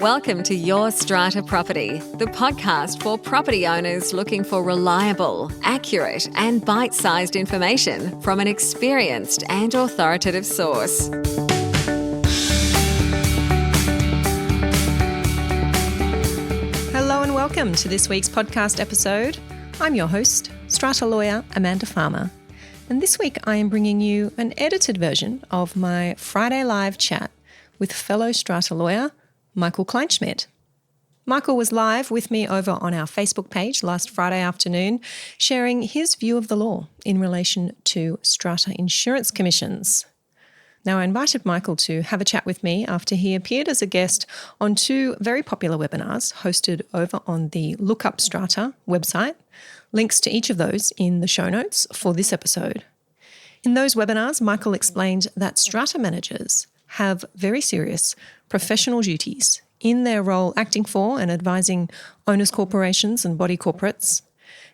Welcome to Your Strata Property, the podcast for property owners looking for reliable, accurate, and bite-sized information from an experienced and authoritative source. Hello and welcome to this week's podcast episode. I'm your host, Strata lawyer Amanda Farmer. And this week I am bringing you an edited version of my Friday live chat with fellow Strata lawyer Michael Kleinschmidt. Michael was live with me over on our Facebook page last Friday afternoon, sharing his view of the law in relation to strata insurance commissions. Now, I invited Michael to have a chat with me after he appeared as a guest on two very popular webinars hosted over on the Look Up Strata website. Links to each of those in the show notes for this episode. In those webinars, Michael explained that strata managers have very serious professional duties in their role acting for and advising owners' corporations and body corporates.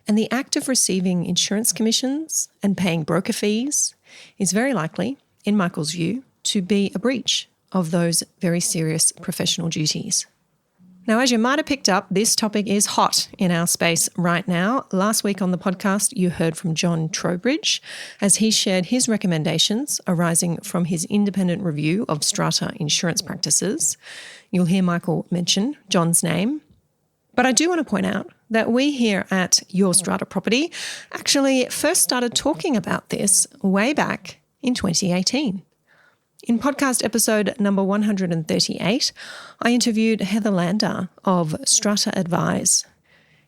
And the act of receiving insurance commissions and paying broker fees is very likely, in Michael's view, to be a breach of those very serious professional duties. Now, as you might have picked up, this topic is hot in our space right now. Last week on the podcast, you heard from John Trowbridge as he shared his recommendations arising from his independent review of strata insurance practices. You'll hear Michael mention John's name. But I do want to point out that we here at Your Strata Property actually first started talking about this way back in 2018. In podcast episode number 138, I interviewed Heather Lander of Strata Advise.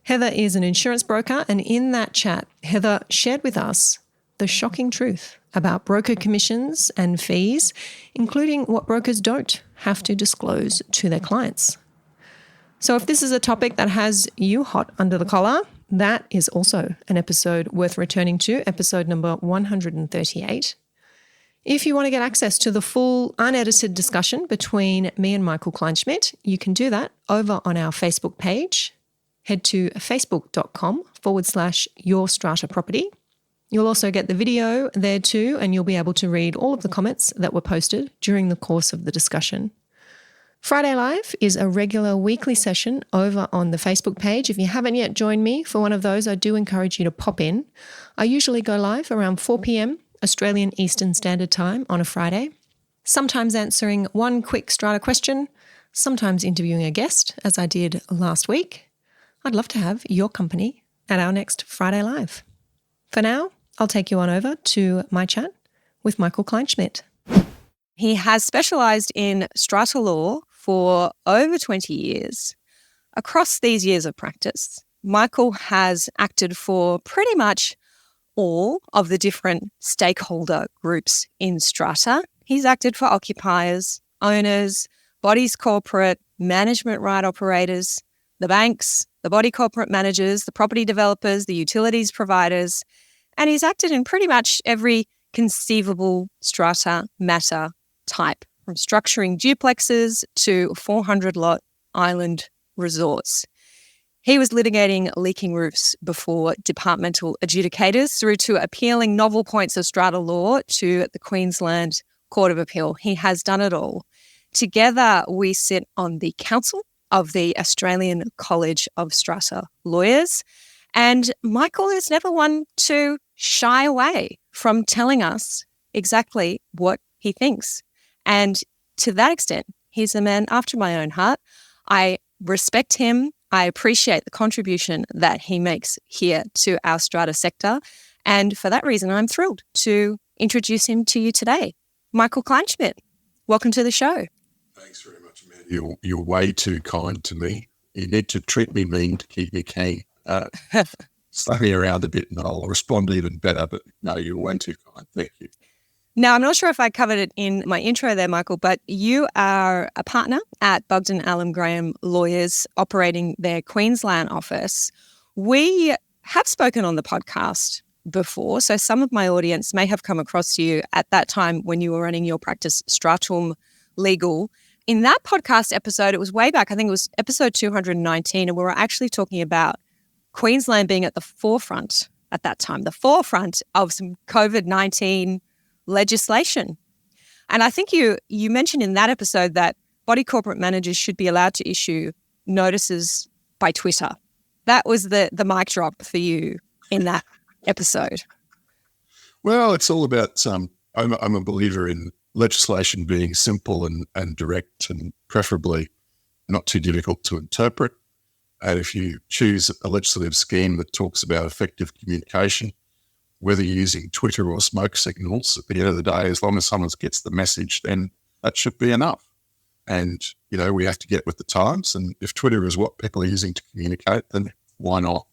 Heather is an insurance broker, and in that chat, Heather shared with us the shocking truth about broker commissions and fees, including what brokers don't have to disclose to their clients. So if this is a topic that has you hot under the collar, that is also an episode worth returning to, episode number 138. If you want to get access to the full unedited discussion between me and Michael Kleinschmidt, you can do that over on our Facebook page. Head to facebook.com/Your Strata Property. You'll also get the video there too, and you'll be able to read all of the comments that were posted during the course of the discussion. Friday Live is a regular weekly session over on the Facebook page. If you haven't yet joined me for one of those, I do encourage you to pop in. I usually go live around 4 p.m. Australian Eastern Standard Time on a Friday, sometimes answering one quick strata question, sometimes interviewing a guest, as I did last week. I'd love to have your company at our next Friday Live. For now, I'll take you on over to my chat with Michael Kleinschmidt. He has specialised in strata law for over 20 years. Across these years of practice, Michael has acted for pretty much all of the different stakeholder groups in strata. He's acted for occupiers, owners, bodies corporate, management right operators, the banks, the body corporate managers, the property developers, the utilities providers, and he's acted in pretty much every conceivable strata matter type, from structuring duplexes to 400-lot island resorts. He was litigating leaking roofs before departmental adjudicators through to appealing novel points of strata law to the Queensland Court of Appeal. He has done it all. Together, we sit on the council of the Australian College of Strata Lawyers, and Michael is never one to shy away from telling us exactly what he thinks. And to that extent, he's a man after my own heart. I respect him. I appreciate the contribution that he makes here to our strata sector. And for that reason, I'm thrilled to introduce him to you today. Michael Kleinschmidt, welcome to the show. Thanks very much, Amanda. You're way too kind to me. You need to treat me mean to keep me keen. Slow me around a bit and I'll respond even better. But no, you're way too kind. Thank you. Now, I'm not sure if I covered it in my intro there, Michael, but you are a partner at Bugden Allen Graham Lawyers operating their Queensland office. We have spoken on the podcast before, so some of my audience may have come across you at that time when you were running your practice, Stratum Legal. In that podcast episode, it was way back, I think it was episode 219, and we were actually talking about Queensland being at the forefront at that time, the forefront of some COVID-19 legislation. And I think you mentioned in that episode that body corporate managers should be allowed to issue notices by Twitter. That was the mic drop for you in that episode. Well, it's all about, I'm a believer in legislation being simple and direct and preferably not too difficult to interpret. And if you choose a legislative scheme that talks about effective communication, whether you're using Twitter or smoke signals, at the end of the day, as long as someone gets the message, then that should be enough. And, we have to get with the times. And if Twitter is what people are using to communicate, then why not?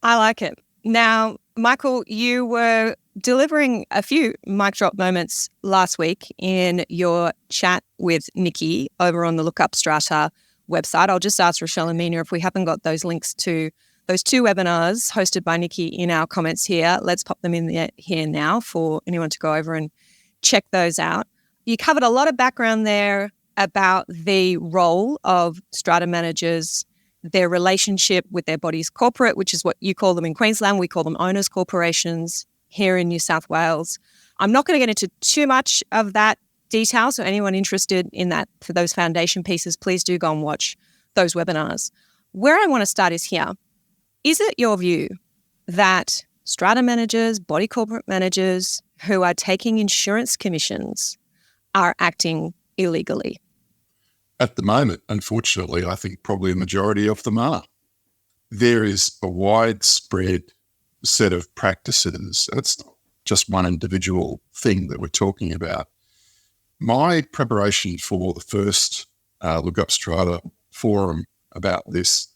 I like it. Now, Michael, you were delivering a few mic drop moments last week in your chat with Nikki over on the Look Up Strata website. I'll just ask Rochelle and Mina if we haven't got those links to those 2 webinars hosted by Nikki in our comments here. Let's pop them in there here now for anyone to go over and check those out. You covered a lot of background there about the role of strata managers, their relationship with their body's corporate, which is what you call them in Queensland. We call them owners corporations here in New South Wales. I'm not going to get into too much of that detail, so anyone interested in that for those foundation pieces, please do go and watch those webinars. Where I want to start is here. Is it your view that strata managers, body corporate managers who are taking insurance commissions are acting illegally? At the moment, unfortunately, I think probably a majority of them are. There is a widespread set of practices, and it's not just one individual thing that we're talking about. My preparation for the first Look Up Strata forum about this,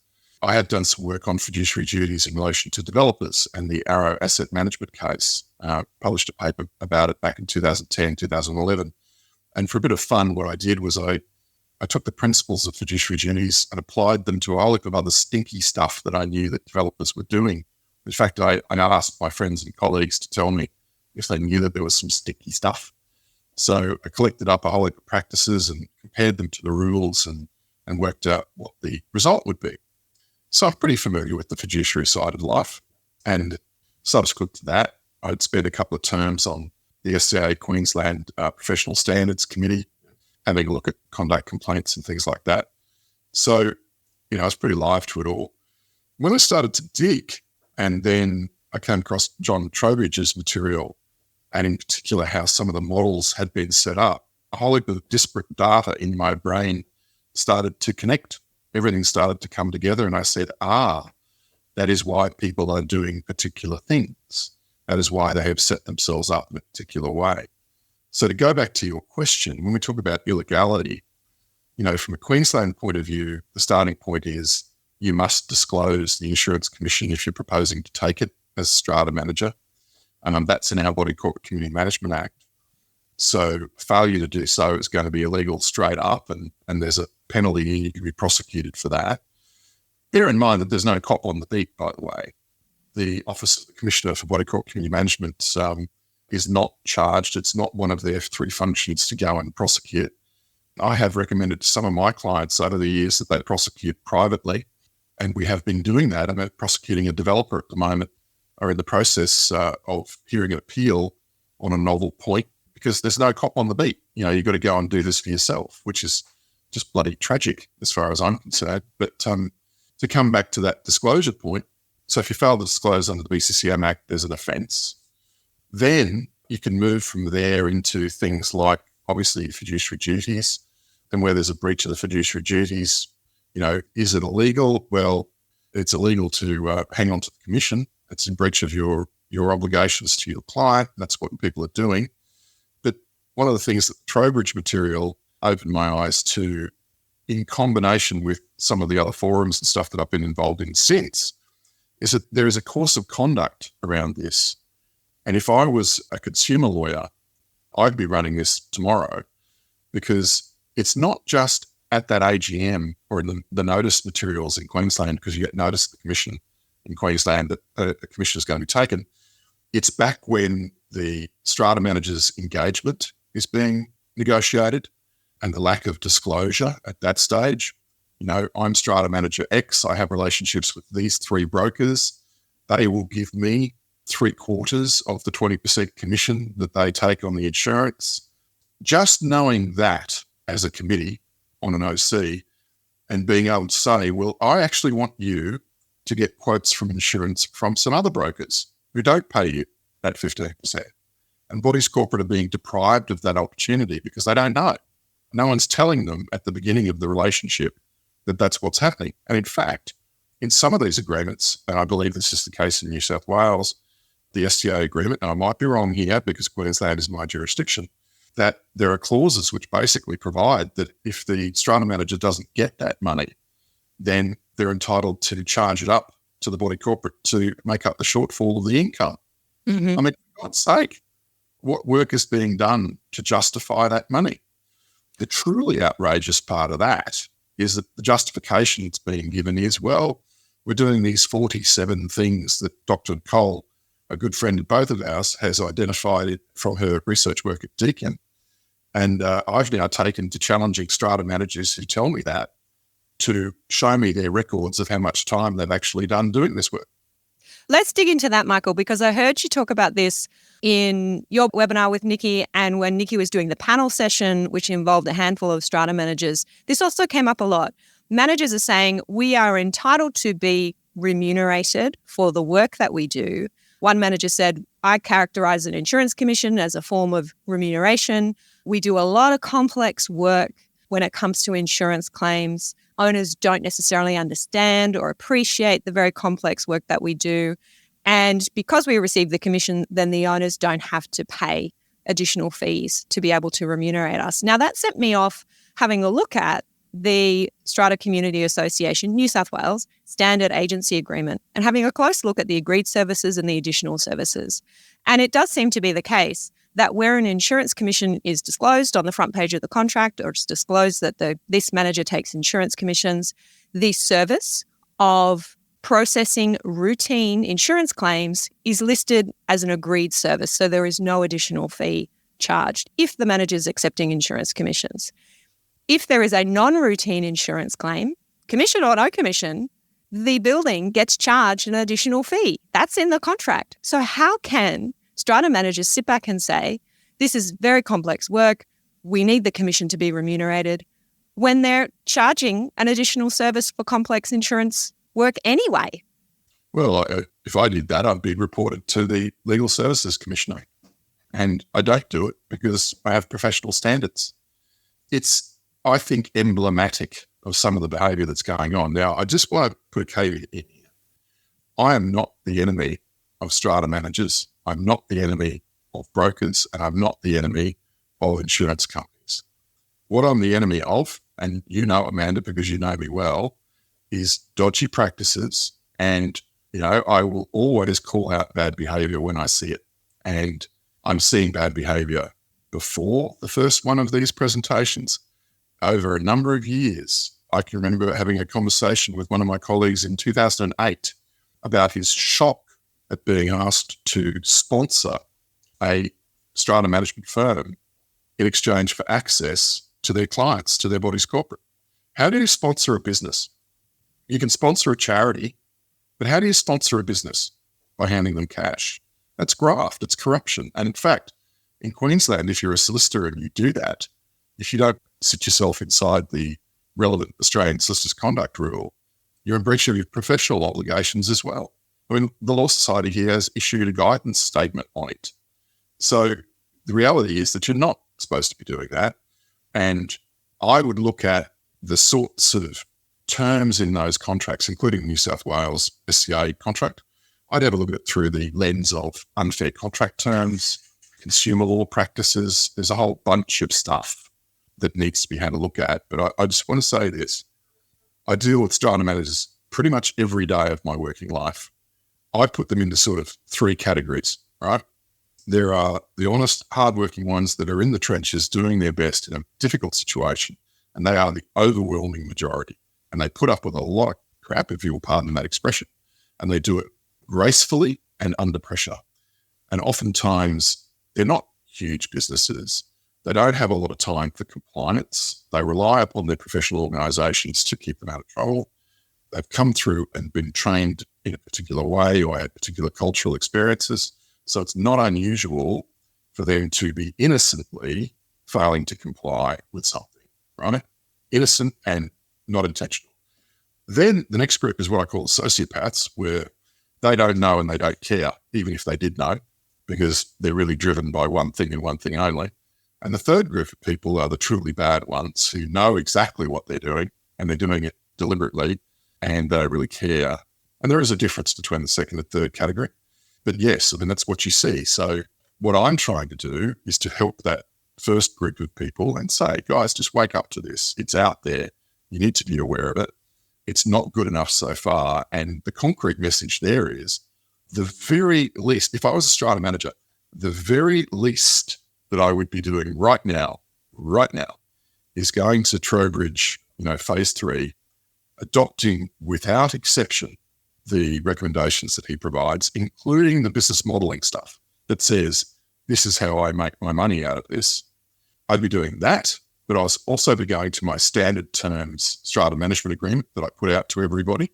I had done some work on fiduciary duties in relation to developers, and the Arrow Asset Management case, published a paper about it back in 2010, 2011. And for a bit of fun, what I did was I took the principles of fiduciary duties and applied them to a whole heap of other stinky stuff that I knew that developers were doing. In fact, I now asked my friends and colleagues to tell me if they knew that there was some sticky stuff. So I collected up a whole heap of practices and compared them to the rules and worked out what the result would be. So I'm pretty familiar with the fiduciary side of life. And subsequent to that, I'd spent a couple of terms on the SCA Queensland Professional Standards Committee, having a look at conduct complaints and things like that. So, I was pretty live to it all. When I started to dig, and then I came across John Trowbridge's material, and in particular how some of the models had been set up, a whole heap of disparate data in my brain started to connect. Everything started to come together, and I said, that is why people are doing particular things. That is why they have set themselves up in a particular way. So to go back to your question, when we talk about illegality, from a Queensland point of view, the starting point is you must disclose the insurance commission if you're proposing to take it as a strata manager. That's in our Body Corporate Community Management Act. So failure to do so is going to be illegal straight up, and there's a penalty and you can be prosecuted for that. Bear in mind that there's no cop on the beat, by the way. The Office of the Commissioner for Body Corporate Community Management is not charged. It's not one of their 3 functions to go and prosecute. I have recommended to some of my clients over the years that they prosecute privately, and we have been doing that. I'm prosecuting a developer at the moment, or in the process of hearing an appeal on a novel point, because there's no cop on the beat. You've got to go and do this for yourself, which is just bloody tragic as far as I'm concerned. But to come back to that disclosure point, so if you fail to disclose under the BCCM Act, there's an offence. Then you can move from there into things like, obviously, fiduciary duties. Then where there's a breach of the fiduciary duties, is it illegal? Well, it's illegal to hang on to the commission. It's in breach of your obligations to your client. That's what people are doing. But one of the things that the Trowbridge material opened my eyes to, in combination with some of the other forums and stuff that I've been involved in since, is that there is a course of conduct around this. And if I was a consumer lawyer, I'd be running this tomorrow, because it's not just at that AGM or in the notice materials in Queensland, because you get notice of the commission in Queensland that a commission is going to be taken. It's back when the strata manager's engagement is being negotiated and the lack of disclosure at that stage. I'm strata manager X. I have relationships with these 3 brokers. They will give me 3/4 of the 20% commission that they take on the insurance. Just knowing that as a committee on an OC and being able to say, well, I actually want you to get quotes from insurance from some other brokers who don't pay you that 15%. And bodies corporate are being deprived of that opportunity because they don't know. No one's telling them at the beginning of the relationship that that's what's happening. And in fact, in some of these agreements, and I believe this is the case in New South Wales, the STA agreement, and I might be wrong here because Queensland is my jurisdiction, that there are clauses which basically provide that if the strata manager doesn't get that money, then they're entitled to charge it up to the body corporate to make up the shortfall of the income. Mm-hmm. I mean, for God's sake, what work is being done to justify that money? The truly outrageous part of that is that the justification that's being given is, well, we're doing these 47 things that Dr. Cole, a good friend of both of ours, has identified it from her research work at Deakin. And I've now taken to challenging strata managers who tell me that to show me their records of how much time they've actually done doing this work. Let's dig into that, Michael, because I heard you talk about this in your webinar with Nikki, and when Nikki was doing the panel session, which involved a handful of strata managers, this also came up a lot. Managers are saying we are entitled to be remunerated for the work that we do. One manager said, I characterize an insurance commission as a form of remuneration. We do a lot of complex work when it comes to insurance claims. Owners don't necessarily understand or appreciate the very complex work that we do. And because we receive the commission, then the owners don't have to pay additional fees to be able to remunerate us. Now, that sent me off having a look at the Strata Community Association, New South Wales, standard agency agreement and having a close look at the agreed services and the additional services. And it does seem to be the case that where an insurance commission is disclosed on the front page of the contract, or it's disclosed that this manager takes insurance commissions, the service of processing routine insurance claims is listed as an agreed service. So there is no additional fee charged if the manager is accepting insurance commissions. If there is a non-routine insurance claim, commission or no commission, the building gets charged an additional fee. That's in the contract. So how can strata managers sit back and say, this is very complex work, we need the commission to be remunerated, when they're charging an additional service for complex insurance work anyway? Well, if I did that, I'd be reported to the Legal Services Commissioner. And I don't do it because I have professional standards. It's, I think, emblematic of some of the behaviour that's going on. Now, I just want to put a caveat in here. I am not the enemy of strata managers. I'm not the enemy of brokers, and I'm not the enemy of insurance companies. What I'm the enemy of, and you know, Amanda, because you know me well, is dodgy practices. And, you know, I will always call out bad behaviour when I see it. And I'm seeing bad behaviour before the first one of these presentations. Over a number of years, I can remember having a conversation with one of my colleagues in 2008 about his shock at being asked to sponsor a strata management firm in exchange for access to their clients, to their bodies corporate. How do you sponsor a business? You can sponsor a charity, but how do you sponsor a business? By handing them cash. That's graft, it's corruption. And in fact, in Queensland, if you're a solicitor and you do that, if you don't sit yourself inside the relevant Australian Solicitors Conduct Rule, you're in breach of your professional obligations as well. I mean, the Law Society here has issued a guidance statement on it. So the reality is that you're not supposed to be doing that. And I would look at the sorts of terms in those contracts, including New South Wales SCA contract. I'd have a look at it through the lens of unfair contract terms, consumer law practices. There's a whole bunch of stuff that needs to be had a look at. But I just want to say this. I deal with strata managers pretty much every day of my working life. I put them into sort of three categories, right? There are the honest, hardworking ones that are in the trenches doing their best in a difficult situation, and they are the overwhelming majority. And they put up with a lot of crap, if you will pardon that expression, and they do it gracefully and under pressure. And oftentimes, they're not huge businesses. They don't have a lot of time for compliance. They rely upon their professional organisations to keep them out of trouble. They've come through and been trained in a particular way or had particular cultural experiences. So it's not unusual for them to be innocently failing to comply with something, right? innocent and not intentional. Then the next group is what I call sociopaths, where they don't know and they don't care, even if they did know, because they're really driven by one thing and one thing only. And the third group of people are the truly bad ones who know exactly what they're doing and they're doing it deliberately and they don't really care. And there is a difference between the second and third category. But yes, I mean, that's what you see. So what I'm trying to do is to help that first group of people and say, guys, just wake up to this. It's out there. You need to be aware of it. It's not good enough so far. And the concrete message there is the very least, if I was a strata manager, the very least that I would be doing right now, is going to Trowbridge, phase 3, adopting without exception the recommendations that he provides, including the business modeling stuff that says, this is how I make my money out of this. I'd be doing that, but I was also be going to my standard terms strata management agreement that I put out to everybody.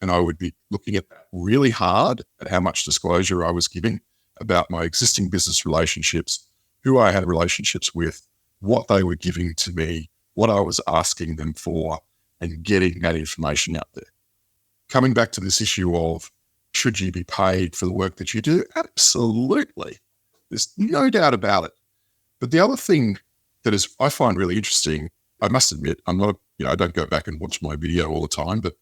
And I would be looking at that really hard at how much disclosure I was giving about my existing business relationships, who I had relationships with, what they were giving to me, what I was asking them for, and getting that information out there. Coming back to this issue of should you be paid for the work that you do? Absolutely. There's no doubt about it. But the other thing that is I find really interesting, I must admit, I'm not, I don't go back and watch my video all the time, but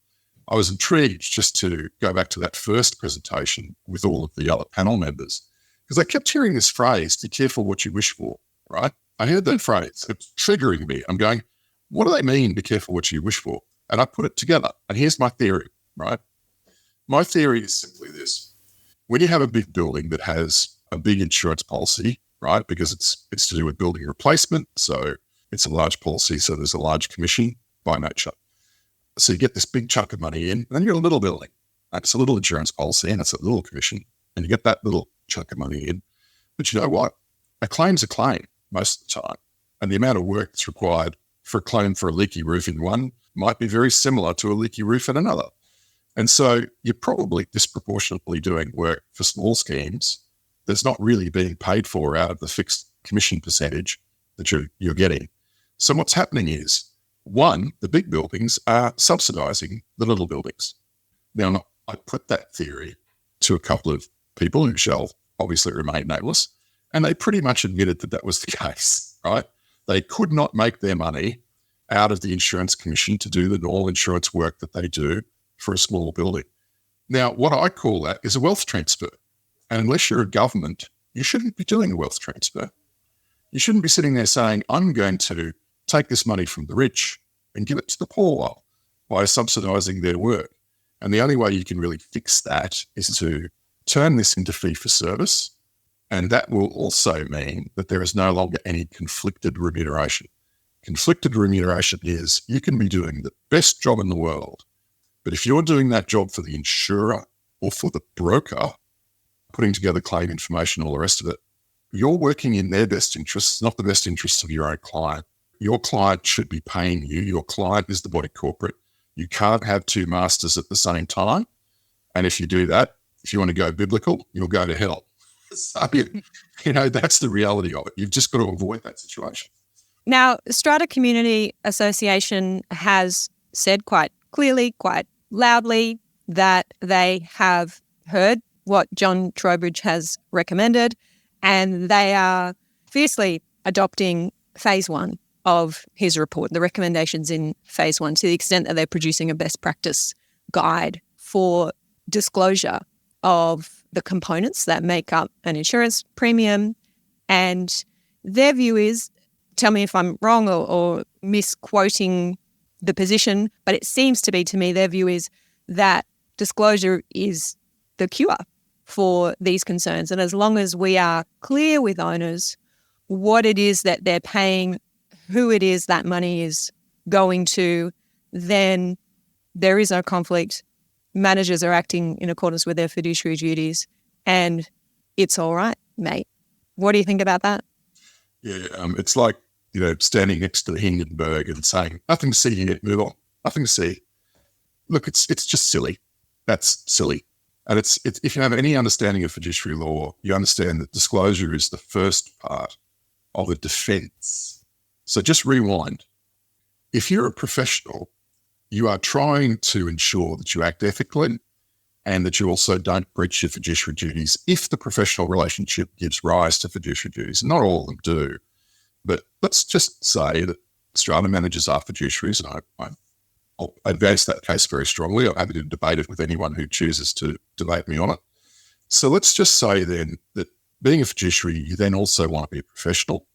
I was intrigued just to go back to that first presentation with all of the other panel members, because I kept hearing this phrase, be careful what you wish for, right? I heard that phrase. It's triggering me. I'm going, what do they mean, be careful what you wish for? And I put it together. And here's my theory, right? My theory is simply this. When you have a big building that has a big insurance policy, right, because it's to do with building replacement, so it's a large policy, so there's a large commission by nature. So you get this big chunk of money in, and then you're a little building. It's a little insurance policy, and it's a little commission, and you get that little chunk of money in. But you know what? A claim's a claim most of the time, and the amount of work that's required for a claim for a leaky roof in one might be very similar to a leaky roof in another. And so you're probably disproportionately doing work for small schemes that's not really being paid for out of the fixed commission percentage that you're getting. So what's happening is, one, the big buildings are subsidizing the little buildings. Now, I put that theory to a couple of people who shall obviously remain nameless, and they pretty much admitted that that was the case, right? They could not make their money out of the insurance commission to do the normal insurance work that they do for a small building. Now, what I call that is a wealth transfer. And unless you're a government, you shouldn't be doing a wealth transfer. You shouldn't be sitting there saying, I'm going to take this money from the rich and give it to the poor by subsidizing their work. And the only way you can really fix that is to turn this into fee for service. And that will also mean that there is no longer any conflicted remuneration. Conflicted remuneration is you can be doing the best job in the world, but if you're doing that job for the insurer or for the broker, putting together claim information, all the rest of it, you're working in their best interests, not the best interests of your own client. Your client should be paying you. Your client is the body corporate. You can't have two masters at the same time. And if you do that, if you want to go biblical, you'll go to hell. So, that's the reality of it. You've just got to avoid that situation. Now, Strata Community Association has said quite clearly, quite loudly, that they have heard what John Trowbridge has recommended, and they are fiercely adopting phase 1 of his report, the recommendations in phase 1, to the extent that they're producing a best practice guide for disclosure of the components that make up an insurance premium. And their view is, tell me if I'm wrong or misquoting the position, but it seems to be, to me, their view is that disclosure is the cure for these concerns. And as long as we are clear with owners what it is that they're paying, who it is that money is going to, then there is no conflict. Managers are acting in accordance with their fiduciary duties, and it's all right, mate. What do you think about that? Yeah, it's like, standing next to the Hindenburg and saying, nothing to see here, move on, nothing to see. Look, it's just silly. That's silly. And it's if you have any understanding of fiduciary law, you understand that disclosure is the first part of a defense. So just rewind. if you're a professional, you are trying to ensure that you act ethically and that you also don't breach your fiduciary duties if the professional relationship gives rise to fiduciary duties. Not all of them do, but let's just say that strata managers are fiduciaries, and I'll advance that case very strongly. I'm happy to debate it with anyone who chooses to debate me on it. So let's just say then that being a fiduciary, you then also want to be a professional.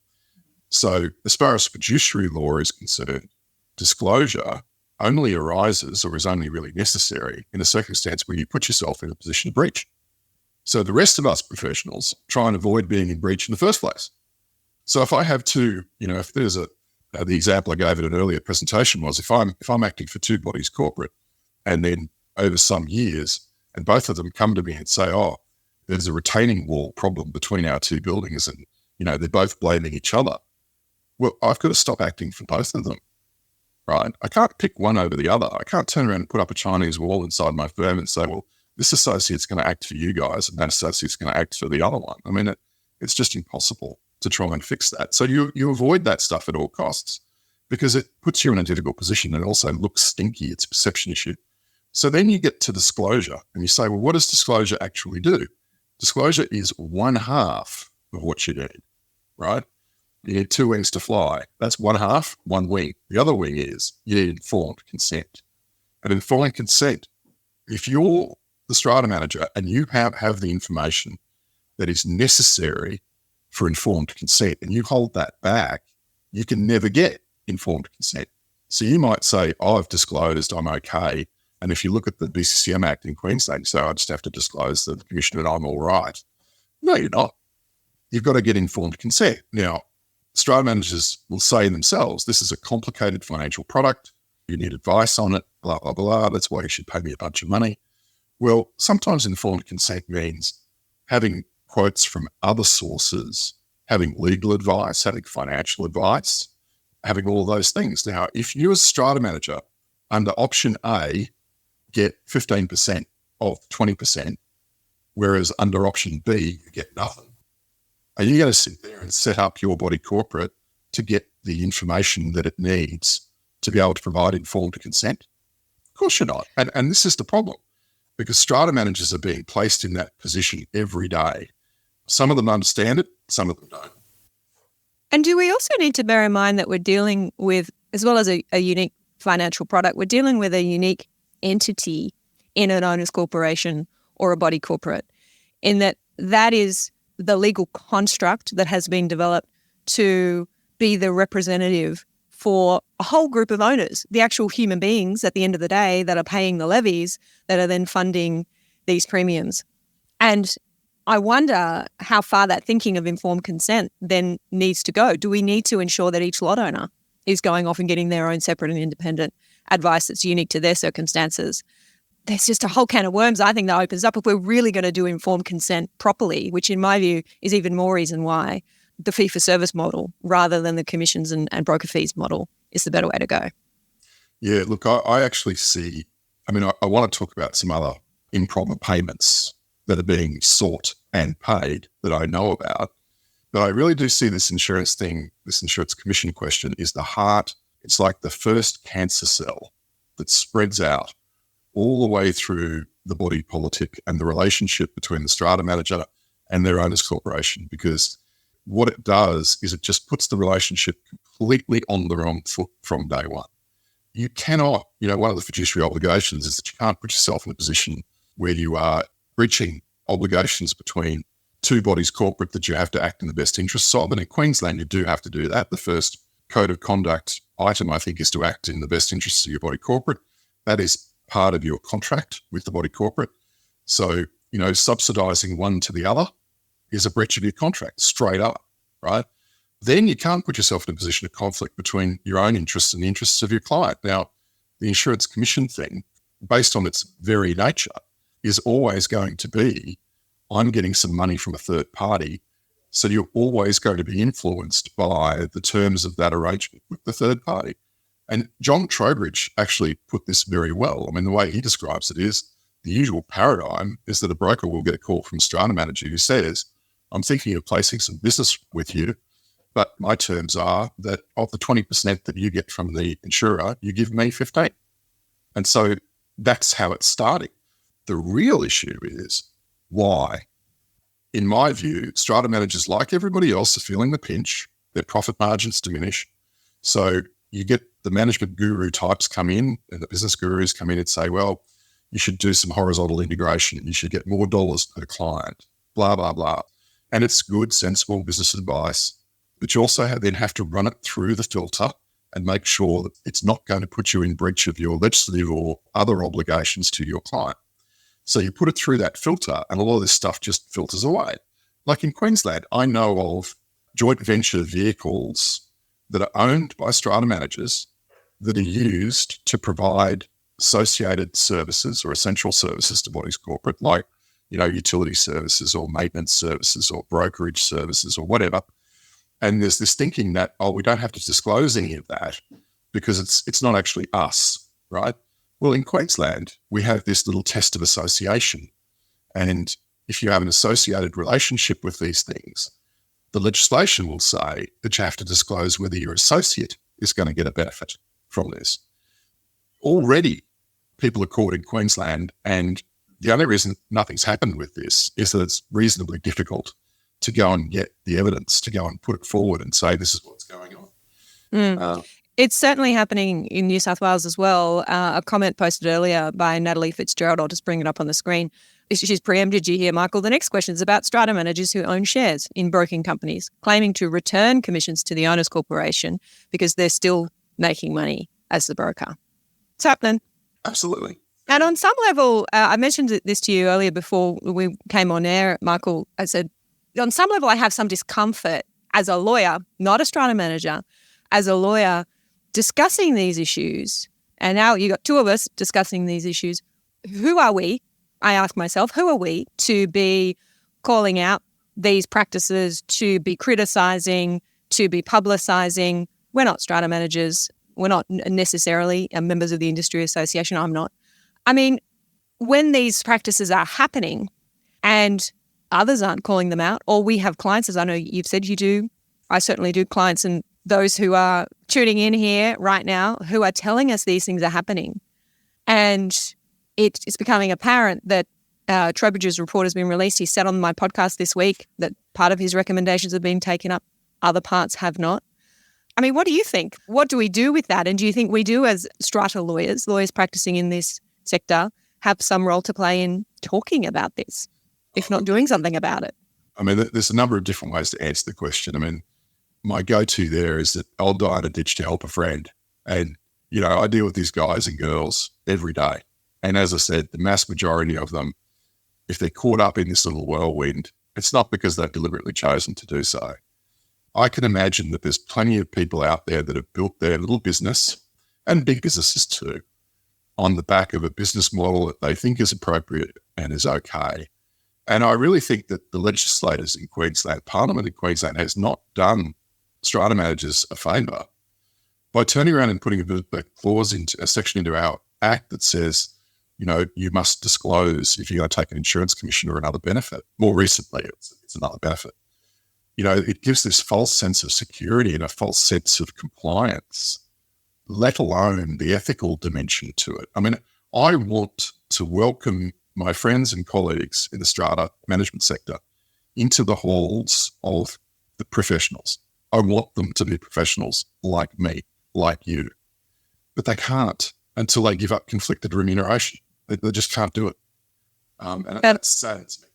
So as far as fiduciary law is concerned, disclosure only arises or is only really necessary in a circumstance where you put yourself in a position of breach. So the rest of us professionals try and avoid being in breach in the first place. So if I have two, if there's the example I gave in an earlier presentation was if I'm acting for two bodies corporate, and then over some years, and both of them come to me and say, oh, there's a retaining wall problem between our two buildings, and they're both blaming each other. Well, I've got to stop acting for both of them, right? I can't pick one over the other. I can't turn around and put up a Chinese wall inside my firm and say, well, this associate's going to act for you guys and that associate's going to act for the other one. I mean, it's just impossible to try and fix that. So you avoid that stuff at all costs because it puts you in a difficult position and also looks stinky. It's a perception issue. So then you get to disclosure and you say, well, what does disclosure actually do? Disclosure is one half of what you need, right? You need two wings to fly. That's one half, one wing. The other wing is you need informed consent. And informed consent, if you're the strata manager and you have the information that is necessary for informed consent and you hold that back, you can never get informed consent. So you might say, oh, I've disclosed, I'm okay. And if you look at the BCCM Act in Queensland, you say, I just have to disclose to the commissioner that I'm all right. No, you're not. You've got to get informed consent. Now, strata managers will say themselves, this is a complicated financial product. You need advice on it, blah, blah, blah. That's why you should pay me a bunch of money. Well, sometimes informed consent means having quotes from other sources, having legal advice, having financial advice, having all those things. Now, if you as a strata manager under option A get 15% of 20%, whereas under option B you get nothing, are you going to sit there and set up your body corporate to get the information that it needs to be able to provide informed consent? Of course you're not. And this is the problem, because strata managers are being placed in that position every day. Some of them understand it, some of them don't. And do we also need to bear in mind that we're dealing with, as well as a unique financial product, we're dealing with a unique entity in an owner's corporation or a body corporate, in that is the legal construct that has been developed to be the representative for a whole group of owners, the actual human beings at the end of the day that are paying the levies that are then funding these premiums. And I wonder how far that thinking of informed consent then needs to go. Do we need to ensure that each lot owner is going off and getting their own separate and independent advice that's unique to their circumstances? There's just a whole can of worms, I think, that opens up if we're really going to do informed consent properly, which in my view is even more reason why the fee-for-service model rather than the commissions and broker fees model is the better way to go. Yeah, look, I actually see, I want to talk about some other improper payments that are being sought and paid that I know about. But I really do see this insurance thing, this insurance commission question is the heart. It's like the first cancer cell that spreads out all the way through the body politic and the relationship between the strata manager and their owners corporation, because what it does is it just puts the relationship completely on the wrong foot from day one. You cannot, one of the fiduciary obligations is that you can't put yourself in a position where you are breaching obligations between two bodies corporate that you have to act in the best interests of. And in Queensland, you do have to do that. The first code of conduct item, I think, is to act in the best interests of your body corporate. That is part of your contract with the body corporate. So, subsidising one to the other is a breach of your contract, straight up, right? Then you can't put yourself in a position of conflict between your own interests and the interests of your client. Now, the insurance commission thing, based on its very nature, is always going to be, I'm getting some money from a third party, so you're always going to be influenced by the terms of that arrangement with the third party. And John Trowbridge actually put this very well. The way he describes it is the usual paradigm is that a broker will get a call from a strata manager who says, I'm thinking of placing some business with you, But my terms are that of the 20% that you get from the insurer, you give me 15. And so that's how it's starting. The real issue is why. In my view, strata managers, like everybody else, are feeling the pinch. Their profit margins diminish. So you get the management guru types come in and the business gurus come in and say, well, you should do some horizontal integration. You should get more dollars per client, blah, blah, blah. And it's good, sensible business advice. But you also then have to run it through the filter and make sure that it's not going to put you in breach of your legislative or other obligations to your client. So you put it through that filter and a lot of this stuff just filters away. Like in Queensland, I know of joint venture vehicles that are owned by strata managers that are used to provide associated services or essential services to bodies corporate, like, utility services or maintenance services or brokerage services or whatever. And there's this thinking that, we don't have to disclose any of that because it's not actually us, right? Well, in Queensland, we have this little test of association. And if you have an associated relationship with these things, the legislation will say that you have to disclose whether your associate is going to get a benefit from this. Already, people are caught in Queensland, and the only reason nothing's happened with this is that it's reasonably difficult to go and get the evidence, to go and put it forward and say this is what's going on. It's certainly happening in New South Wales as well. A comment posted earlier by Natalie Fitzgerald, I'll just bring it up on the screen. She's preempted you here, Michael. The next question is about strata managers who own shares in broking companies, claiming to return commissions to the owners' corporation because they're still making money as the broker. It's happening. Absolutely. And on some level, I mentioned this to you earlier before we came on air, Michael. I said, on some level, I have some discomfort as a lawyer, not a strata manager, as a lawyer discussing these issues. And now you got two of us discussing these issues. Who are we? I ask myself, who are we to be calling out these practices, to be criticising, to be publicising? We're not strata managers. We're not necessarily members of the industry association. I'm not. I mean, when these practices are happening and others aren't calling them out, or we have clients, as I know you've said you do, I certainly do, clients and those who are tuning in here right now who are telling us these things are happening. And it's becoming apparent that Trobage's report has been released. He said on my podcast this week that part of his recommendations have been taken up, other parts have not. I mean, what do you think? What do we do with that? And do you think we do, as strata lawyers practicing in this sector, have some role to play in talking about this, if not doing something about it? I mean, there's a number of different ways to answer the question. I mean, my go-to there is that I'll die in a ditch to help a friend. And, I deal with these guys and girls every day. And as I said, the mass majority of them, if they're caught up in this little whirlwind, it's not because they've deliberately chosen to do so. I can imagine that there's plenty of people out there that have built their little business, and big businesses too, on the back of a business model that they think is appropriate and is okay. And I really think that the legislators in Queensland, Parliament in Queensland, has not done strata managers a favour by turning around and putting a clause into a section into our act that says, you must disclose if you're going to take an insurance commission or another benefit. More recently, it's another benefit. It gives this false sense of security and a false sense of compliance, let alone the ethical dimension to it. I mean, I want to welcome my friends and colleagues in the strata management sector into the halls of the professionals. I want them to be professionals like me, like you. But they can't until they give up conflicted remuneration. They just can't do it. And that's sad to me.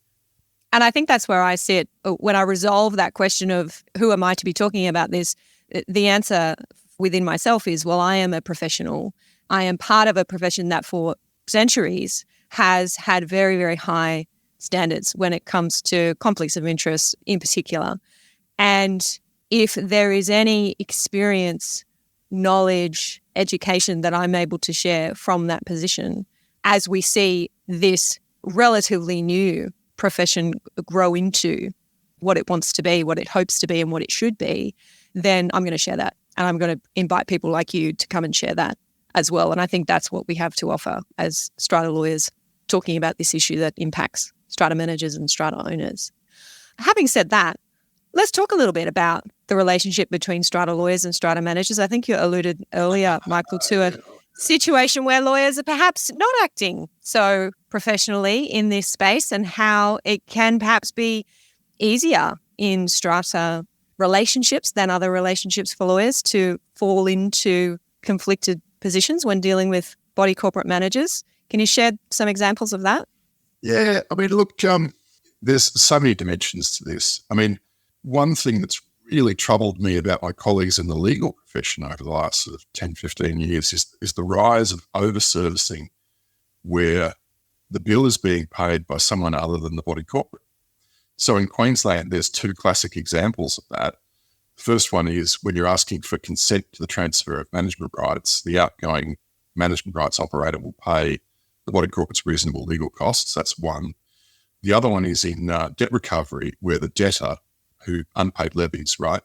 And I think that's where I sit. When I resolve that question of who am I to be talking about this, the answer within myself is, well, I am a professional. I am part of a profession that for centuries has had very, very high standards when it comes to conflicts of interest in particular. And if there is any experience, knowledge, education that I'm able to share from that position, as we see this relatively new profession grow into what it wants to be, what it hopes to be, and what it should be, then I'm going to share that. And I'm going to invite people like you to come and share that as well. And I think that's what we have to offer as strata lawyers talking about this issue that impacts strata managers and strata owners. Having said that, let's talk a little bit about the relationship between strata lawyers and strata managers. I think you alluded earlier, Michael, to a situation where lawyers are perhaps not acting so professionally in this space, and how it can perhaps be easier in strata relationships than other relationships for lawyers to fall into conflicted positions when dealing with body corporate managers. Can you share some examples of that? Yeah, I mean, look, there's so many dimensions to this. I mean, one thing that's really troubled me about my colleagues in the legal profession over the last sort of 10, 15 years is the rise of over-servicing, where the bill is being paid by someone other than the body corporate. So in Queensland, there's two classic examples of that. The first one is when you're asking for consent to the transfer of management rights, the outgoing management rights operator will pay the body corporate's reasonable legal costs. That's one. The other one is in debt recovery, where the debtor who unpaid levies, right?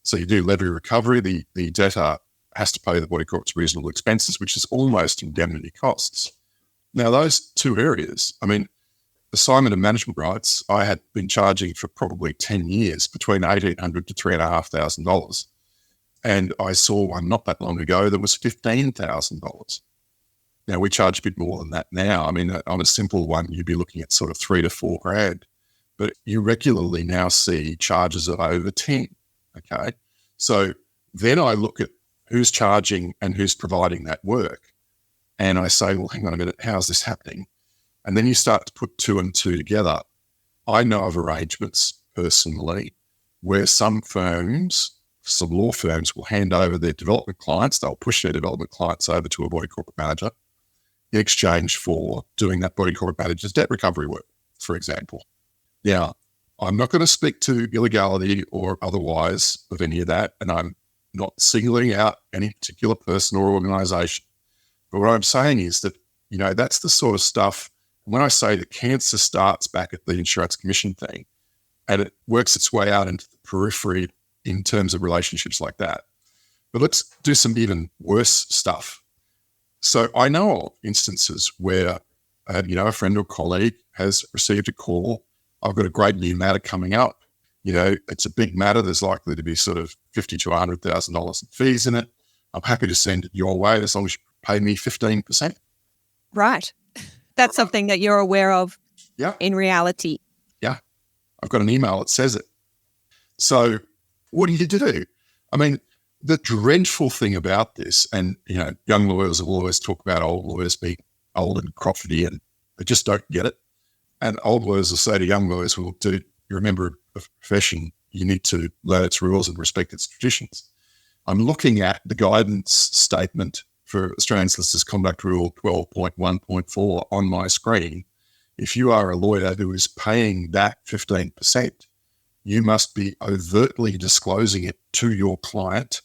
So you do levy recovery, the debtor has to pay the body corporate's reasonable expenses, which is almost indemnity costs. Now, those two areas, I mean, assignment of management rights, I had been charging for probably 10 years between $1,800 to $3,500. And I saw one not that long ago that was $15,000. Now, we charge a bit more than that now. I mean, on a simple one, you'd be looking at sort of $3,000 to $4,000. But you regularly now see charges of over 10, okay? So then I look at who's charging and who's providing that work. And I say, well, hang on a minute, how's this happening? And then you start to put two and two together. I know of arrangements personally where some law firms will hand over their development clients, they'll push their development clients over to a body corporate manager in exchange for doing that body corporate manager's debt recovery work, for example. Now, I'm not going to speak to illegality or otherwise of any of that, and I'm not singling out any particular person or organisation. But what I'm saying is that, that's the sort of stuff, when I say that cancer starts back at the insurance commission thing and it works its way out into the periphery in terms of relationships like that. But let's do some even worse stuff. So I know of instances where, a friend or colleague has received a call. I've got a great new matter coming up. It's a big matter. There's likely to be sort of $50,000 to $100,000 in fees in it. I'm happy to send it your way as long as you pay me 15%. Right. That's something that you're aware of in reality. Yeah. I've got an email that says it. So what do you do? I mean, the dreadful thing about this, and, young lawyers will always talk about old lawyers being old and crotchety, and they just don't get it. And old lawyers will say to young lawyers, well, dude, you're a member of the profession. You need to learn its rules and respect its traditions. I'm looking at the guidance statement for Australian Solicitors Conduct Rule 12.1.4 on my screen. If you are a lawyer who is paying that 15%, you must be overtly disclosing it to your client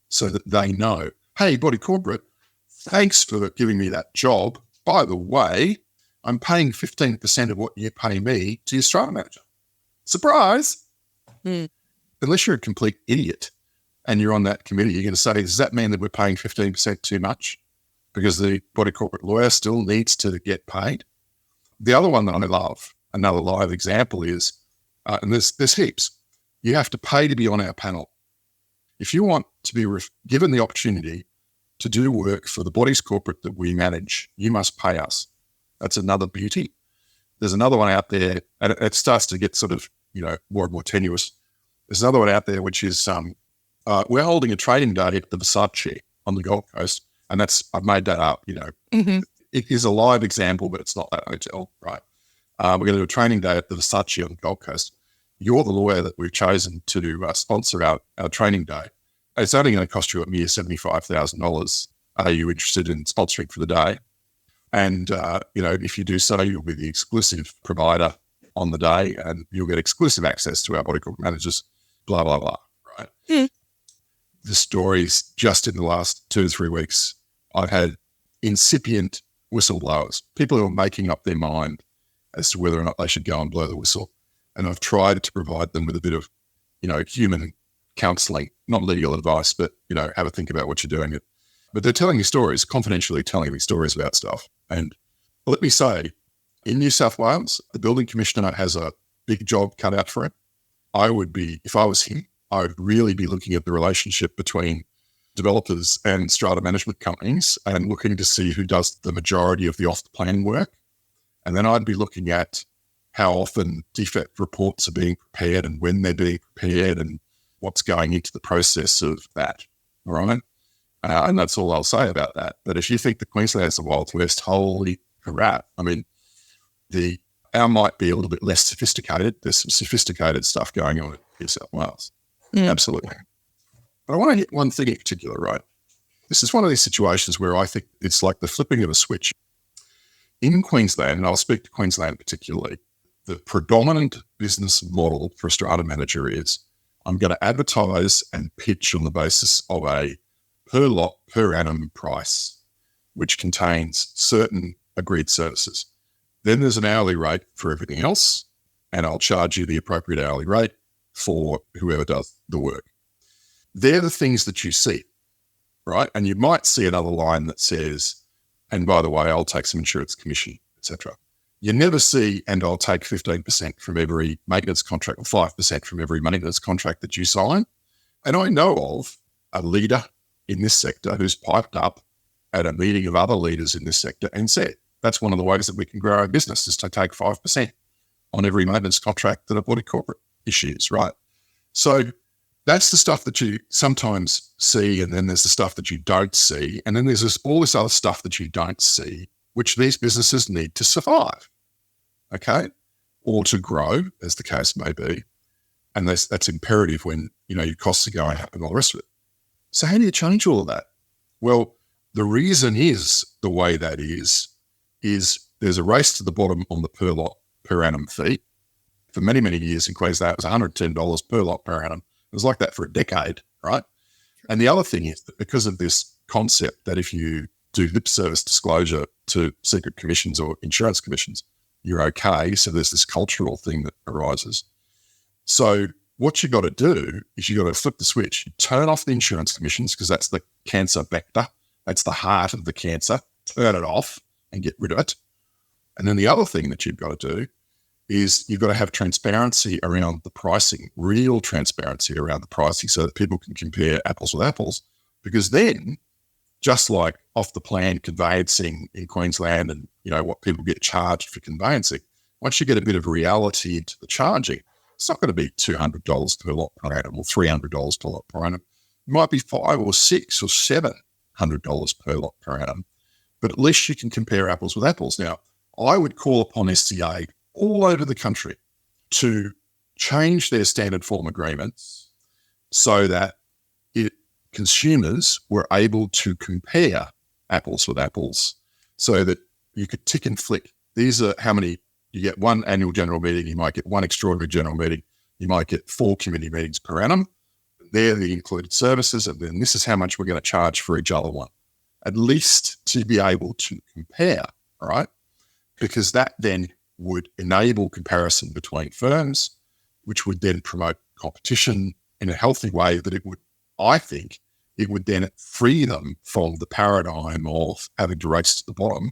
so that they know, hey, body corporate, thanks for giving me that job. By the way, I'm paying 15% of what you pay me to your strata manager. Surprise! Unless you're a complete idiot and you're on that committee, you're going to say, does that mean that we're paying 15% too much? Because the body corporate lawyer still needs to get paid. The other one that I love, another live example is, and there's heaps, you have to pay to be on our panel. If you want to be given the opportunity to do work for the bodies corporate that we manage, you must pay us. That's another beauty. There's another one out there, and it starts to get sort of, more and more tenuous. There's another one out there, which is we're holding a training day at the Versace on the Gold Coast, and I've made that up, Mm-hmm. It is a live example, but it's not that hotel, right? We're going to do a training day at the Versace on the Gold Coast. You're the lawyer that we've chosen to sponsor our training day. It's only going to cost you a mere $75,000. Are you interested in sponsoring for the day? And, if you do so, you'll be the exclusive provider on the day and you'll get exclusive access to our body corporate managers, blah, blah, blah, right? Mm. The stories just in the last 2 to 3 weeks, I've had incipient whistleblowers, people who are making up their mind as to whether or not they should go and blow the whistle. And I've tried to provide them with a bit of, human counselling, not legal advice, but, have a think about what you're doing. But they're telling me stories, confidentially telling me stories about stuff. And let me say, in New South Wales, the building commissioner has a big job cut out for him. I would be, if I was him, I would really be looking at the relationship between developers and strata management companies and looking to see who does the majority of the off-the-plan work. And then I'd be looking at how often defect reports are being prepared and when they're being prepared and what's going into the process of that, all right? And that's all I'll say about that. But if you think the Queensland's the Wild West, holy crap. I mean, our might be a little bit less sophisticated. There's some sophisticated stuff going on in New South Wales. Absolutely. But I want to hit one thing in particular, right? This is one of these situations where I think it's like the flipping of a switch. In Queensland, and I'll speak to Queensland particularly, the predominant business model for a strata manager is I'm going to advertise and pitch on the basis of a per lot, per annum price, which contains certain agreed services. Then there's an hourly rate for everything else, and I'll charge you the appropriate hourly rate for whoever does the work. They're the things that you see, right? And you might see another line that says, and by the way, I'll take some insurance commission, etc. You never see, and I'll take 15% from every maintenance contract or 5% from every maintenance contract that you sign. And I know of a leader in this sector who's piped up at a meeting of other leaders in this sector and said, that's one of the ways that we can grow our business is to take 5% on every maintenance contract that a body corporate issues, right? So that's the stuff that you sometimes see, and then there's the stuff that you don't see, and then there's all this other stuff that you don't see, which these businesses need to survive, okay, or to grow, as the case may be, and that's imperative when your costs are going up and all the rest of it. So how do you change all of that? Well, the reason is the way that is there's a race to the bottom on the per lot per annum fee. For many, many years in Queensland, it was $110 per lot per annum. It was like that for a decade, right? And the other thing is that because of this concept that if you do lip service disclosure to secret commissions or insurance commissions, you're okay. So there's this cultural thing that arises. So what you got to do is you got to flip the switch. You turn off the insurance commissions because that's the cancer vector. That's the heart of the cancer. Turn it off and get rid of it. And then the other thing that you've got to do is you've got to have transparency around the pricing, real transparency around the pricing so that people can compare apples with apples. Because then, just like off the plan conveyancing in Queensland and, what people get charged for conveyancing, once you get a bit of reality into the charging, it's not going to be $200 per lot per annum or $300 per lot per annum. It might be $500 or $600 or $700 per lot per annum. But at least you can compare apples with apples. Now, I would call upon SCA all over the country to change their standard form agreements so that consumers were able to compare apples with apples so that you could tick and flick. These are how many you get: one annual general meeting, you might get one extraordinary general meeting, you might get 4 committee meetings per annum. They're the included services, and then this is how much we're going to charge for each other one. At least to be able to compare, right? Because that then would enable comparison between firms, which would then promote competition in a healthy way that it would, I think, it would then free them from the paradigm of having to race to the bottom,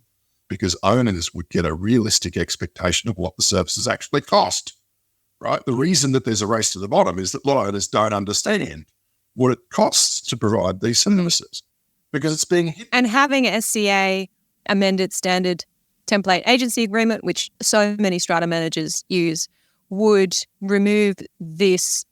because owners would get a realistic expectation of what the services actually cost, right? The reason that there's a race to the bottom is that lot owners don't understand what it costs to provide these services because it's being hit. And having SCA amended standard template agency agreement, which so many strata managers use, would remove this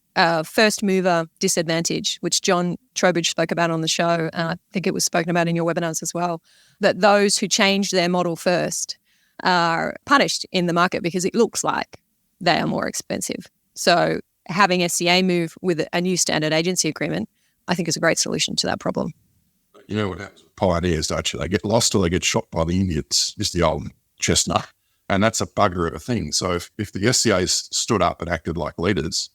first mover disadvantage, which John Trowbridge spoke about on the show. I think it was spoken about in your webinars as well, that those who change their model first are punished in the market because it looks like they are more expensive. So having SCA move with a new standard agency agreement, I think is a great solution to that problem. You know what happens with pioneers, don't you? They get lost or they get shot by the Indians, just the old chestnut. And that's a bugger of a thing. So if the SCAs stood up and acted like leaders,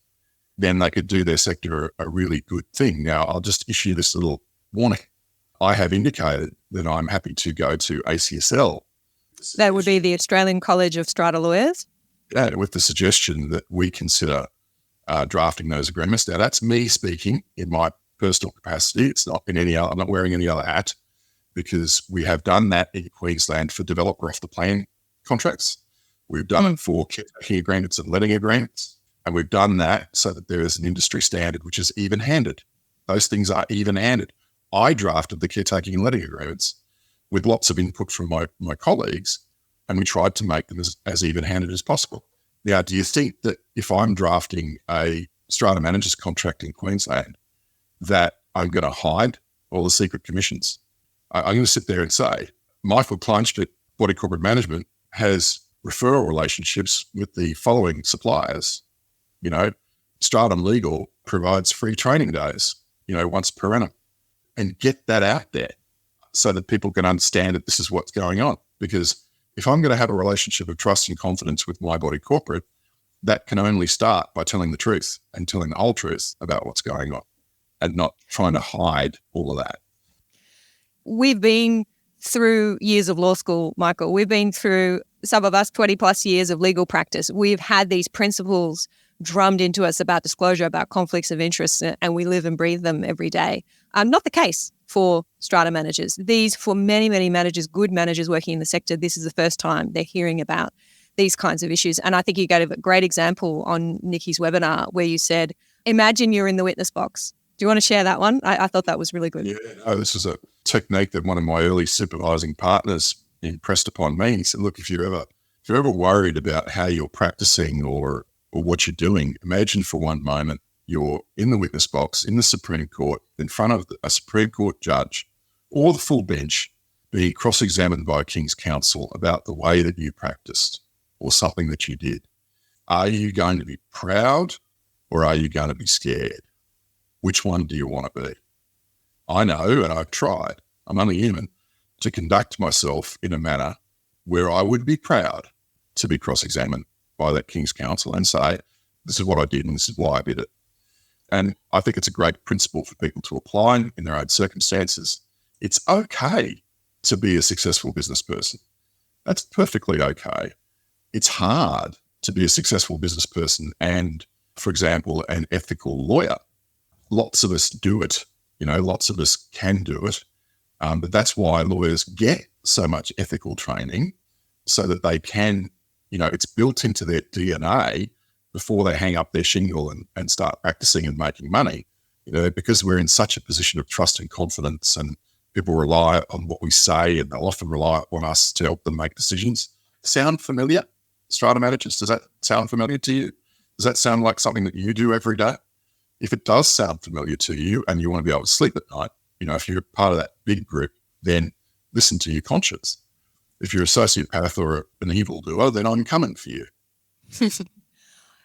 then they could do their sector a really good thing. Now, I'll just issue this little warning. I have indicated that I'm happy to go to ACSL. That would be the Australian College of Strata Lawyers? With the suggestion that we consider drafting those agreements. Now, that's me speaking in my personal capacity. It's not in any other, I'm not wearing any other hat, because we have done that in Queensland for developer off the plan contracts. We've done it for caretaking agreements and letting agreements. And we've done that so that there is an industry standard which is even-handed. Those things are even-handed. I drafted the caretaking and letting agreements with lots of input from my colleagues, and we tried to make them as even-handed as possible. Now, do you think that if I'm drafting a strata manager's contract in Queensland, that I'm going to hide all the secret commissions? I'm going to sit there and say, Michael Kleinschmidt, Body Corporate Management, has referral relationships with the following suppliers. Stratum Legal provides free training days, once per annum, and get that out there so that people can understand that this is what's going on. Because if I'm going to have a relationship of trust and confidence with my body corporate, that can only start by telling the truth and telling the whole truth about what's going on and not trying to hide all of that. We've been through years of law school, Michael. We've been through, some of us, 20 plus years of legal practice. We've had these principles drummed into us about disclosure, about conflicts of interest, and we live and breathe them every day. Not the case for strata managers. For many, many managers, good managers working in the sector, this is the first time they're hearing about these kinds of issues. And I think you gave a great example on Nikki's webinar where you said, imagine you're in the witness box. Do you want to share that one? I thought that was really good. Yeah, no, this is a technique that one of my early supervising partners impressed upon me. He said, look, if you're ever worried about how you're practicing or what you're doing, imagine for one moment you're in the witness box in the Supreme Court in front of a Supreme Court judge or the full bench being cross-examined by a King's Counsel about the way that you practiced or something that you did. Are you going to be proud or are you going to be scared? Which one do you want to be? I know, and I've tried, I'm only human, to conduct myself in a manner where I would be proud to be cross-examined by that King's Counsel and say, this is what I did and this is why I did it. And I think it's a great principle for people to apply in their own circumstances. It's okay to be a successful business person. That's perfectly okay. It's hard to be a successful business person and, for example, an ethical lawyer. Lots of us do it. Lots of us can do it. But that's why lawyers get so much ethical training so that they can, it's built into their DNA before they hang up their shingle and start practicing and making money, because we're in such a position of trust and confidence and people rely on what we say and they'll often rely on us to help them make decisions. Sound familiar? Strata managers, does that sound familiar to you? Does that sound like something that you do every day? If it does sound familiar to you and you want to be able to sleep at night, if you're part of that big group, then listen to your conscience. If you're a sociopath or an evildoer, then I'm coming for you.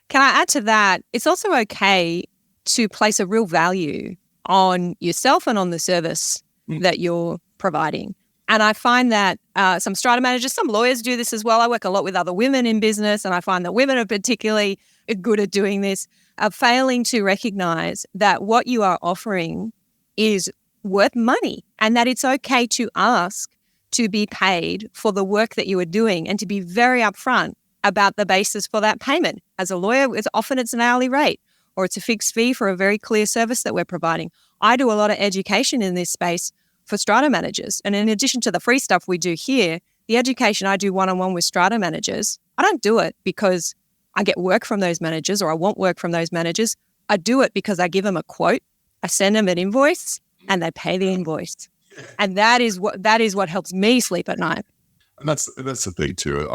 Can I add to that? It's also okay to place a real value on yourself and on the service that you're providing. And I find that some strata managers, some lawyers do this as well. I work a lot with other women in business, and I find that women are particularly good at doing this, failing to recognize that what you are offering is worth money and that it's okay to ask to be paid for the work that you are doing and to be very upfront about the basis for that payment. As a lawyer, it's an hourly rate or it's a fixed fee for a very clear service that we're providing. I do a lot of education in this space for strata managers. And in addition to the free stuff we do here, the education I do one-on-one with strata managers, I don't do it because I get work from those managers or I want work from those managers. I do it because I give them a quote, I send them an invoice, and they pay the invoice. And that is what helps me sleep at night. And that's the thing too.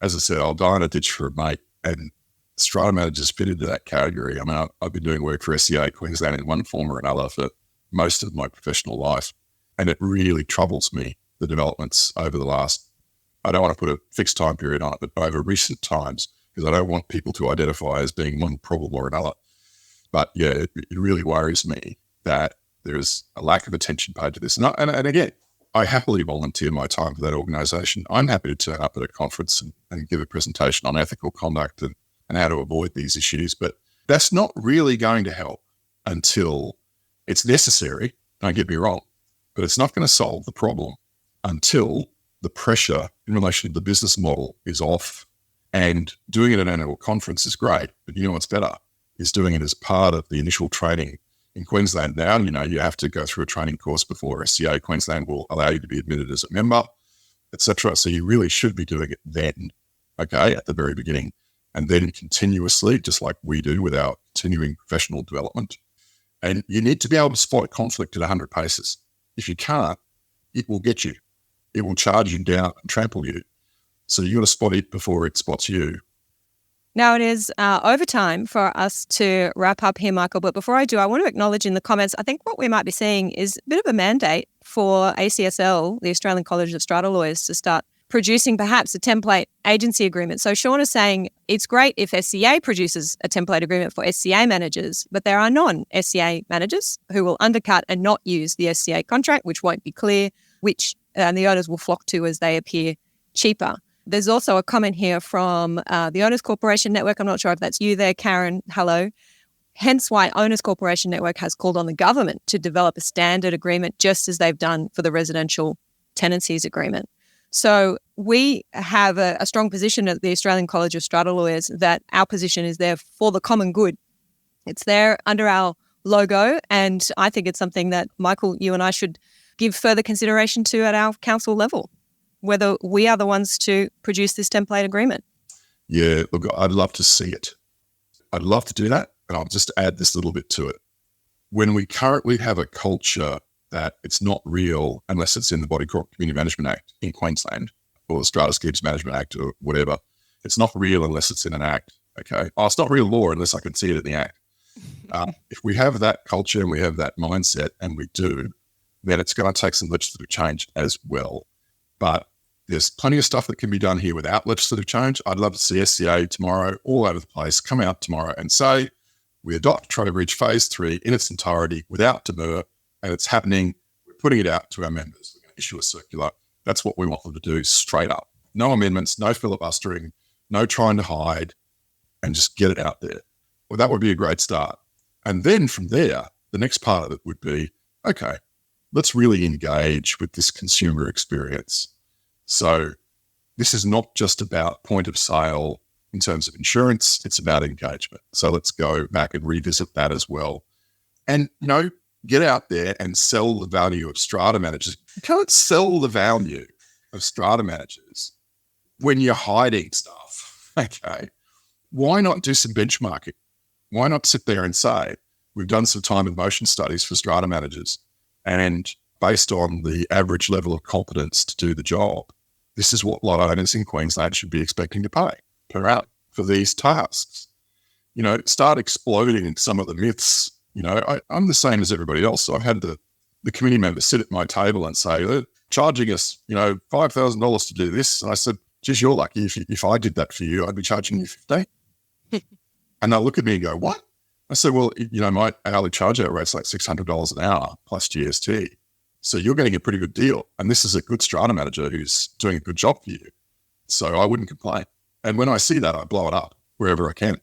As I said, I'll die in a ditch for a mate, and strata managers fit into that category. I mean, I've been doing work for SCA Queensland in one form or another for most of my professional life, and it really troubles me, the developments over the last, I don't want to put a fixed time period on it, but over recent times, because I don't want people to identify as being one problem or another. But yeah, it really worries me that there's a lack of attention paid to this. And again, I happily volunteer my time for that organisation. I'm happy to turn up at a conference and give a presentation on ethical conduct and how to avoid these issues. But that's not really going to help until it's necessary. Don't get me wrong, but it's not going to solve the problem until the pressure in relation to the business model is off. And doing it at an annual conference is great, but you know what's better is doing it as part of the initial training. In Queensland now, you have to go through a training course before SCA Queensland will allow you to be admitted as a member, etc. So you really should be doing it then, okay, at the very beginning. and then continuously, just like we do with our continuing professional development. And you need to be able to spot conflict at 100 paces. If you can't, it will get you. It will charge you down and trample you. So you've got to spot it before it spots you. Now it is overtime for us to wrap up here, Michael. But before I do, I want to acknowledge in the comments, I think what we might be seeing is a bit of a mandate for ACSL, the Australian College of Strata Lawyers, to start producing perhaps a template agency agreement. So Sean is saying it's great if SCA produces a template agreement for SCA managers, but there are non-SCA managers who will undercut and not use the SCA contract, which won't be clear, which the owners will flock to as they appear cheaper. There's also a comment here from the Owners Corporation Network. I'm not sure if that's you there, Karen. Hello. Hence why Owners Corporation Network has called on the government to develop a standard agreement, just as they've done for the residential tenancies agreement. So we have a strong position at the Australian College of Strata Lawyers that our position is there for the common good. It's there under our logo, and I think it's something that, Michael, you and I should give further consideration to at our council level, whether we are the ones to produce this template agreement. Yeah, look, I'd love to see it. I'd love to do that, and I'll just add this little bit to it. When we currently have a culture that it's not real unless it's in the Body Corporate Community Management Act in Queensland or the Strata Schemes Management Act or whatever, it's not real unless it's in an act, okay? Oh, it's not real law unless I can see it in the act. If we have that culture and we have that mindset, and we do, then it's going to take some legislative change as well. But there's plenty of stuff that can be done here without legislative change. I'd love to see SCA tomorrow, all over the place, come out tomorrow and say, we adopt Trowbridge Phase 3 in its entirety without demur, and it's happening. We're putting it out to our members. We're going to issue a circular. That's what we want them to do straight up. No amendments, no filibustering, no trying to hide, and just get it out there. Well, that would be a great start. And then from there, the next part of it would be, okay, let's really engage with this consumer experience. So this is not just about point of sale in terms of insurance, it's about engagement. So let's go back and revisit that as well. And, get out there and sell the value of strata managers. You can't sell the value of strata managers when you're hiding stuff, okay? Why not do some benchmarking? Why not sit there and say, we've done some time and motion studies for strata managers, and based on the average level of competence to do the job, this is what lot owners in Queensland should be expecting to pay per hour for these tasks. Start exploding some of the myths. I'm the same as everybody else. So I've had the committee members sit at my table and say, they're charging us, $5,000 to do this. And I said, geez, you're lucky. If I did that for you, I'd be charging you $15. And they'll look at me and go, what? I said, well, my hourly charge out rate's like $600 an hour plus GST. So you're getting a pretty good deal. And this is a good strata manager who's doing a good job for you. So I wouldn't complain. And when I see that, I blow it up wherever I can.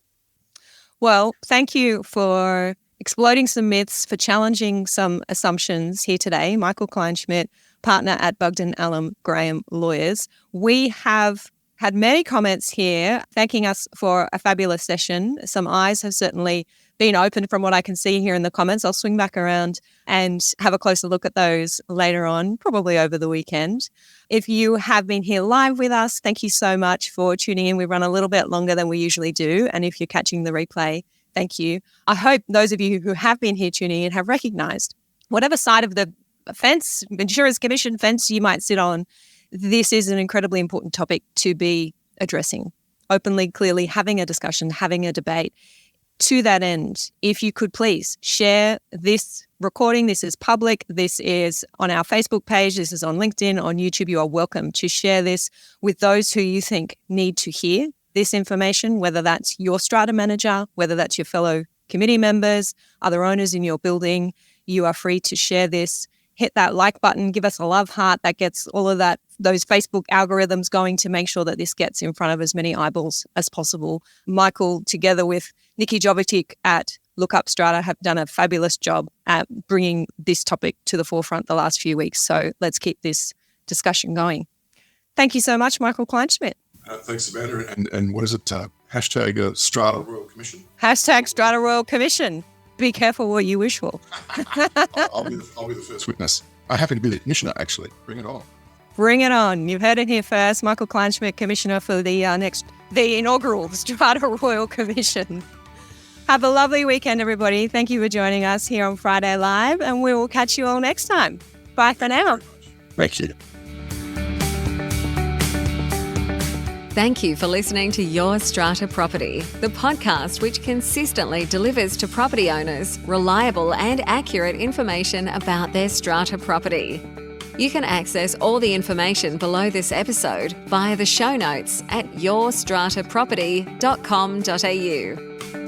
Well, thank you for exploding some myths, for challenging some assumptions here today. Michael Kleinschmidt, partner at Bugden Allen Graham Lawyers. We have had many comments here thanking us for a fabulous session. Some eyes have certainly been opened from what I can see here in the comments. I'll swing back around and have a closer look at those later on, probably over the weekend. If you have been here live with us, thank you so much for tuning in. We run a little bit longer than we usually do. And if you're catching the replay, thank you. I hope those of you who have been here tuning in have recognised whatever side of the fence, Insurance Commission fence you might sit on, this is an incredibly important topic to be addressing openly, clearly, having a discussion, having a debate. To that end, if you could please share this recording. This is public. This is on our Facebook page. This is on LinkedIn, on YouTube. You are welcome to share this with those who you think need to hear this information, whether that's your strata manager, whether that's your fellow committee members, other owners in your building. You are free to share this. Hit that like button, give us a love heart. That gets all of those Facebook algorithms going to make sure that this gets in front of as many eyeballs as possible. Michael, together with Nikki Jovetic at Look Up Strata, have done a fabulous job at bringing this topic to the forefront the last few weeks. So let's keep this discussion going. Thank you so much, Michael Kleinschmidt. Thanks, Amanda. And what is it? Hashtag Strata Royal Commission? Hashtag Strata Royal Commission. Be careful what you wish for. I'll be the first witness. I happen to be the commissioner, actually. Bring it on. Bring it on. You've heard it here first. Michael Kleinschmidt, Commissioner for the next the inaugural Strata Royal Commission. Have a lovely weekend, everybody. Thank you for joining us here on Friday Live, and we will catch you all next time. Bye for now. Thank you. Thank you for listening to Your Strata Property, the podcast which consistently delivers to property owners reliable and accurate information about their strata property. You can access all the information below this episode via the show notes at yourstrataproperty.com.au.